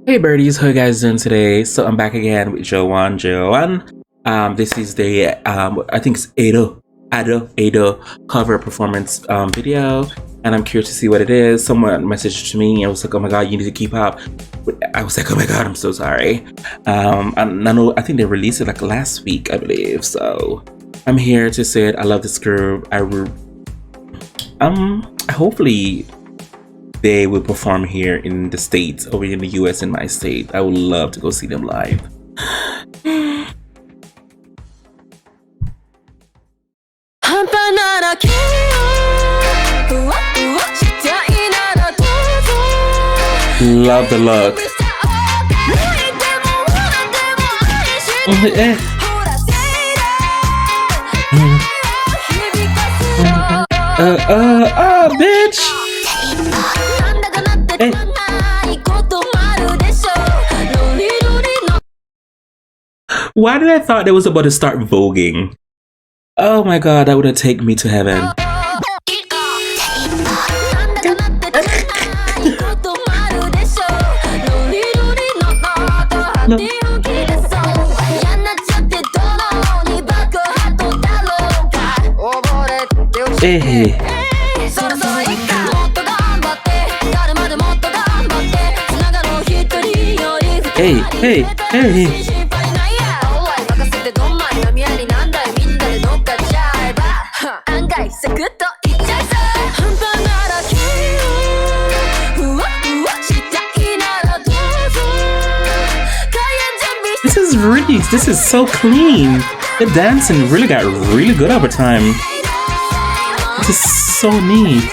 Hey birdies, how you guys doing today? So I'm back again with Joanne. This is the I think it's Ado cover performance video, and I'm curious to see what it is. Someone messaged to me and was like, "Oh my god, you need to keep up." I was like, "Oh my god, I'm so sorry." And I think they released it like last week, I believe. So I'm here to say it. I love this group. Hopefully they will perform here in the States, over in the US, in my state. I would love to go see them live. Love the look. Bitch! Hey. Why did I thought they was about to start voguing? Oh my god, that would have taken me to heaven. No. Hey. Hey. This is so clean. The dancing really got really good over time. This is so neat.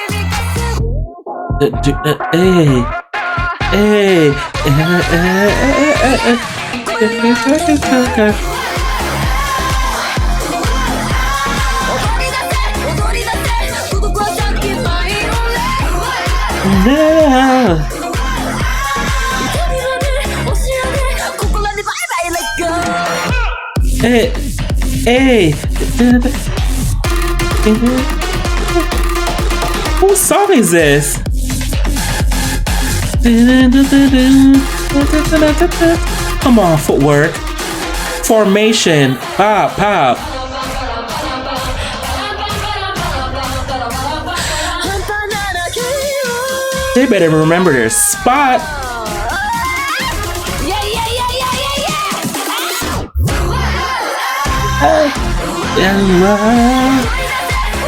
Hey. Whose song is this? Come on, footwork. Formation. Pop. They better remember their spot.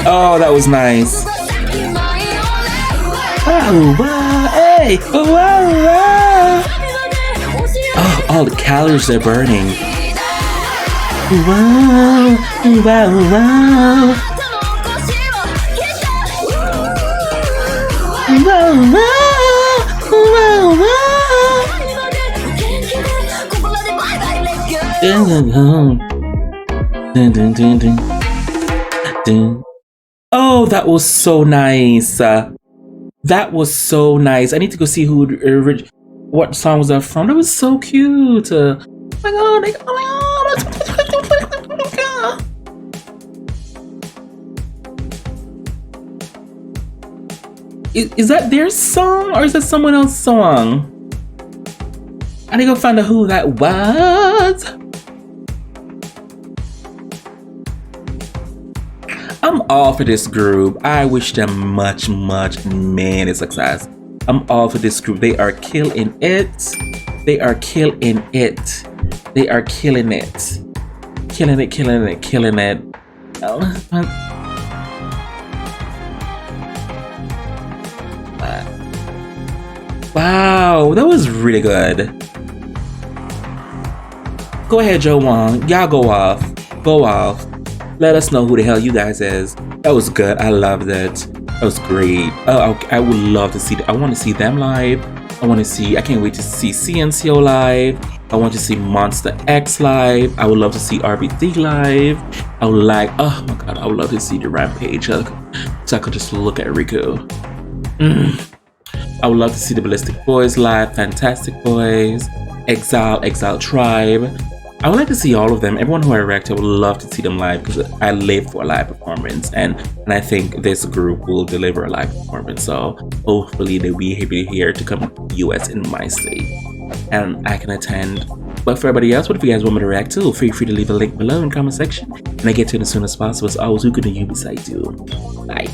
Oh, that was nice. Hey! Oh, all the calories they're burning. Oh, that was so nice. That was so nice. I need to go see what song was that from. That was so cute. Oh my god! Is that their song or is that someone else's song? I need to go find out who that was. I'm all for this group. I wish them much many success. I'm all for this group. They are killing it. Killing it. Wow, that was really good. Go ahead, Joanne. Y'all go off. Let us know who the hell you guys is. That was good. I loved it. That was great. Oh, I would love to see. I want to see them live. I can't wait to see CNCO live. I want to see Monster X live. I would love to see RBD live. Oh my god, I would love to see the Rampage. So I could just look at Riku. I would love to see the Ballistic Boys live, Fantastic Boys, Exile Tribe. I would like to see all of them. Everyone who I react to, I would love to see them live because I live for a live performance, and I think this group will deliver a live performance. So hopefully they'll be here to come to the US in my state. and I can attend. But for everybody else, what if you guys want me to react to? Feel free to leave a link below in the comment section, and I get to it as soon as possible. As always, who could you besides you? Bye.